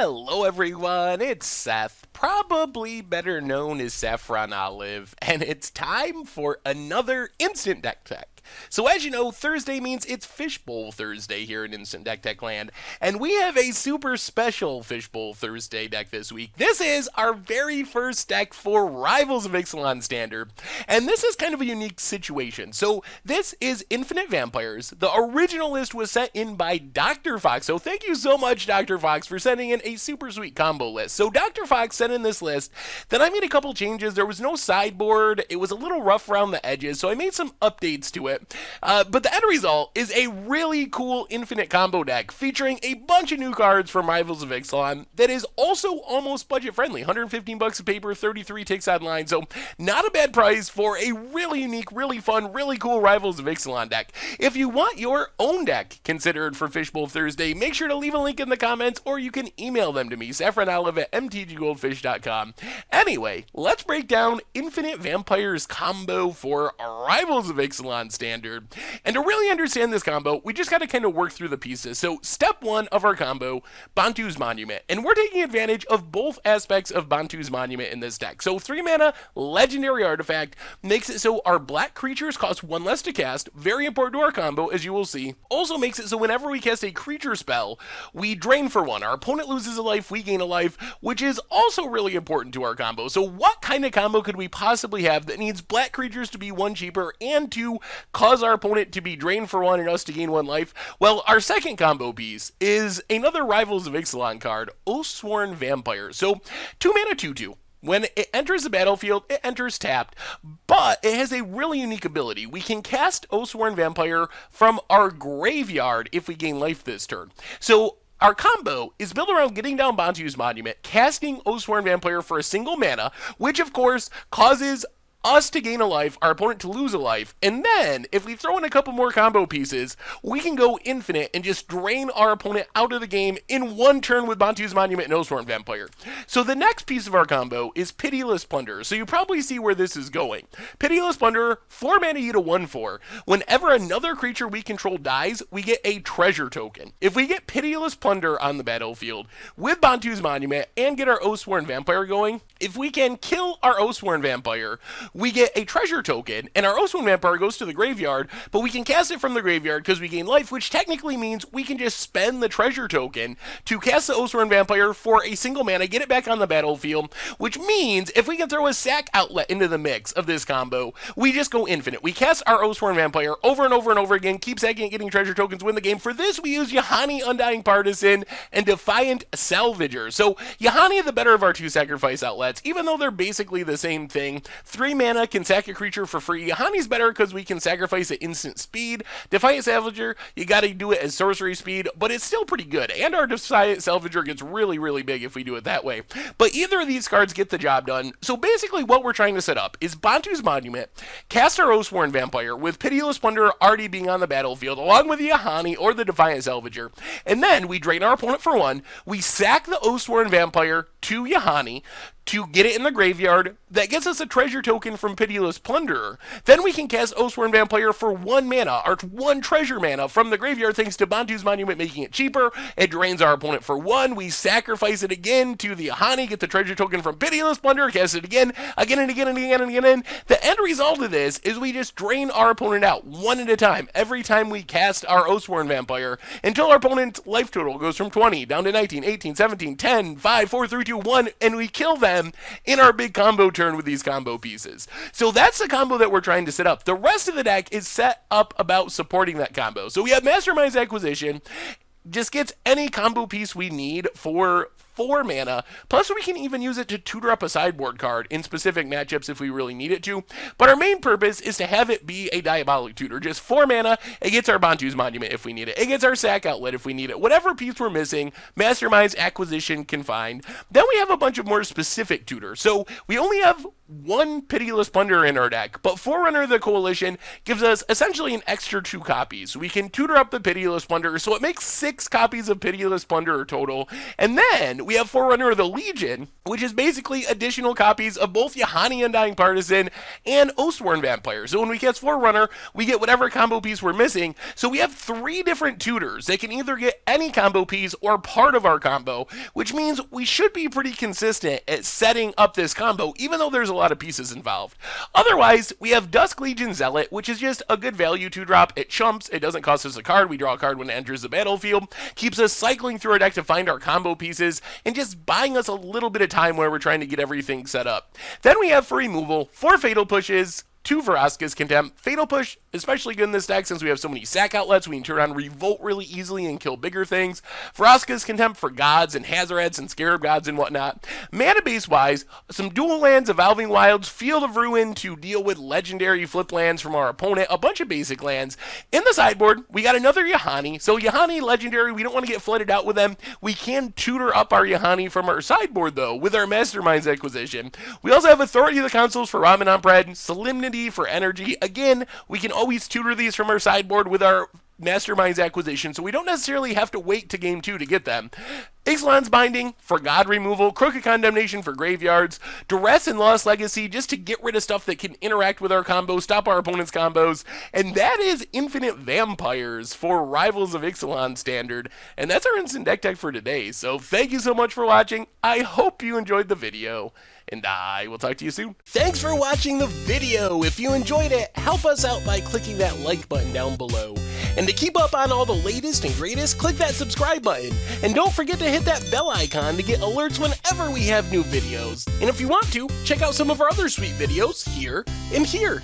Hello everyone, it's Seth, probably better known as Saffron Olive, and it's time for another Instant Deck Tech. So as you know, Thursday means it's Fishbowl Thursday here in Instant Deck Tech Land, and we have a super special Fishbowl Thursday deck this week. This is our very first deck for Rivals of Ixalan Standard, and this is kind of a unique situation. So this is Infinite Vampires. The original list was sent in by Dr. Fox, so thank you so much, Dr. Fox, for sending in a super sweet combo list. So Dr. Fox sent in this list, then I made a couple changes. There was no sideboard, it was a little rough around the edges, so I made some updates to it. But the end result is a really cool infinite combo deck featuring a bunch of new cards from Rivals of Ixalan that is also almost budget friendly. 115 bucks a paper, 33 ticks online, so not a bad price for a really unique, really fun, really cool Rivals of Ixalan deck. If you want your own deck considered for Fishbowl Thursday, make sure to leave a link in the comments or you can email them to me, saffronolive@mtggoldfish.com. Anyway, let's break down Infinite Vampires combo for Rivals of Ixalan Standard. And to really understand this combo, we just got to kind of work through the pieces. So step one of our combo, Bantu's Monument. And we're taking advantage of both aspects of Bantu's Monument in this deck. So 3 mana, legendary artifact, makes it so our black creatures cost 1 less to cast. Very important to our combo, as you will see. Also makes it so whenever we cast a creature spell, we drain for 1. Our opponent loses a life, we gain a life, which is also really important to our combo. So what kind of combo could we possibly have that needs black creatures to be 1 cheaper and to cause our opponent to be drained for 1 and us to gain 1 life? Well, our second combo piece is another Rivals of Ixalan card, Oathsworn Vampire. So 2 mana 2/2. When it enters the battlefield, it enters tapped, but it has a really unique ability. We can cast Oathsworn Vampire from our graveyard if we gain life this turn. So our combo is built around getting down Bantu's Monument, casting Oathsworn Vampire for a single mana, which of course causes us to gain a life, our opponent to lose a life, and then if we throw in a couple more combo pieces, we can go infinite and just drain our opponent out of the game in 1 turn with Bantu's Monument and Oathsworn Vampire. So the next piece of our combo is Pitiless Plunderer. So you probably see where this is going. Pitiless Plunderer, 4 mana you to 1/4. Whenever another creature we control dies, we get a treasure token. If we get Pitiless Plunderer on the battlefield with Bantu's Monument and get our Oathsworn Vampire going, if we can kill our Oathsworn Vampire, we get a treasure token, and our Oathsworn Vampire goes to the graveyard, but we can cast it from the graveyard because we gain life, which technically means we can just spend the treasure token to cast the Oathsworn Vampire for a single mana, get it back on the battlefield, which means if we can throw a sack outlet into the mix of this combo, we just go infinite. We cast our Oathsworn Vampire over and over and over again, keep sacking and getting treasure tokens, win the game. For this, we use Yahani, Undying Partisan, and Defiant Salvager. So Yahani, the better of our 2 sacrifice outlets, even though they're basically the same thing. 3 mana can sack a creature for free. Yahani's better because we can sacrifice at instant speed. Defiant Salvager, you gotta do it as sorcery speed, but it's still pretty good. And our Defiant Salvager gets really, really big if we do it that way. But either of these cards get the job done. So basically what we're trying to set up is Bantu's Monument, cast our Oathsworn Vampire with Pitiless Plunderer already being on the battlefield, along with the Yahani or the Defiant Salvager. And then we drain our opponent for 1. We sack the Oathsworn Vampire to Yahani to get it in the graveyard. That gets us a treasure token from Pitiless Plunderer. Then we can cast Oathsworn Vampire for 1 mana, or 1 treasure mana from the graveyard thanks to Bantu's Monument making it cheaper. It drains our opponent for 1. We sacrifice it again to the Yahani, get the treasure token from Pitiless Plunderer, cast it again and again and again and again. The end result of this is we just drain our opponent out 1 at a time every time we cast our Oathsworn Vampire until our opponent's life total goes from 20 down to 19, 18, 17, 10, 5, 4, 3, 2, 1, and we kill them in our big combo turn with these combo pieces. So that's the combo that we're trying to set up. The rest of the deck is set up about supporting that combo. So we have Mastermind's Acquisition, just gets any combo piece we need for 4 mana, plus we can even use it to tutor up a sideboard card in specific matchups if we really need it to. But our main purpose is to have it be a Diabolic Tutor. Just 4 mana, it gets our Bantu's Monument if we need it. It gets our sack outlet if we need it. Whatever piece we're missing, Mastermind's Acquisition can find. Then we have a bunch of more specific tutors. So we only have 1 Pitiless Plunderer in our deck, but Forerunner of the Coalition gives us essentially an extra 2 copies. We can tutor up the Pitiless Plunderer, so it makes 6 copies of Pitiless Plunderer total, and then we have Forerunner of the Legion, which is basically additional copies of both Yahani Undying Partisan and Oathsworn Vampire. So when we cast Forerunner, we get whatever combo piece we're missing. So we have 3 different tutors. They can either get any combo piece or part of our combo, which means we should be pretty consistent at setting up this combo, even though there's a lot of pieces involved. Otherwise, we have Dusk Legion Zealot, which is just a good value 2-drop. It chumps, it doesn't cost us a card, we draw a card when it enters the battlefield, keeps us cycling through our deck to find our combo pieces, and just buying us a little bit of time where we're trying to get everything set up. Then we have for removal 4 Fatal Pushes, 2 Vraska's Contempt. Fatal Push, especially good in this deck since we have so many sack outlets. We can turn on Revolt really easily and kill bigger things. Vraska's Contempt for gods and Hazards and Scarab gods and whatnot. Mana base wise, some dual lands, Evolving Wilds, Field of Ruin to deal with legendary flip lands from our opponent, a bunch of basic lands. In the sideboard, we got another Yahani. So Yahani legendary, we don't want to get flooded out with them. We can tutor up our Yahani from our sideboard though with our Masterminds acquisition. We also have Authority of the Councils for Ramen Bread, Solemnity for energy. Again, we can always tutor these from our sideboard with our Masterminds acquisition, so we don't necessarily have to wait to game 2 to get them. Ixalan's Binding for god removal, Crooked Condemnation for graveyards, Duress and Lost Legacy just to get rid of stuff that can interact with our combo, stop our opponent's combos, and that is Infinite Vampires for Rivals of Ixalan Standard, and that's our instant deck tech for today. So thank you so much for watching. I hope you enjoyed the video, and I will talk to you soon. Thanks for watching the video. If you enjoyed it, help us out by clicking that like button down below. And to keep up on all the latest and greatest, click that subscribe button. And don't forget to hit that bell icon to get alerts whenever we have new videos. And if you want to, check out some of our other sweet videos here and here.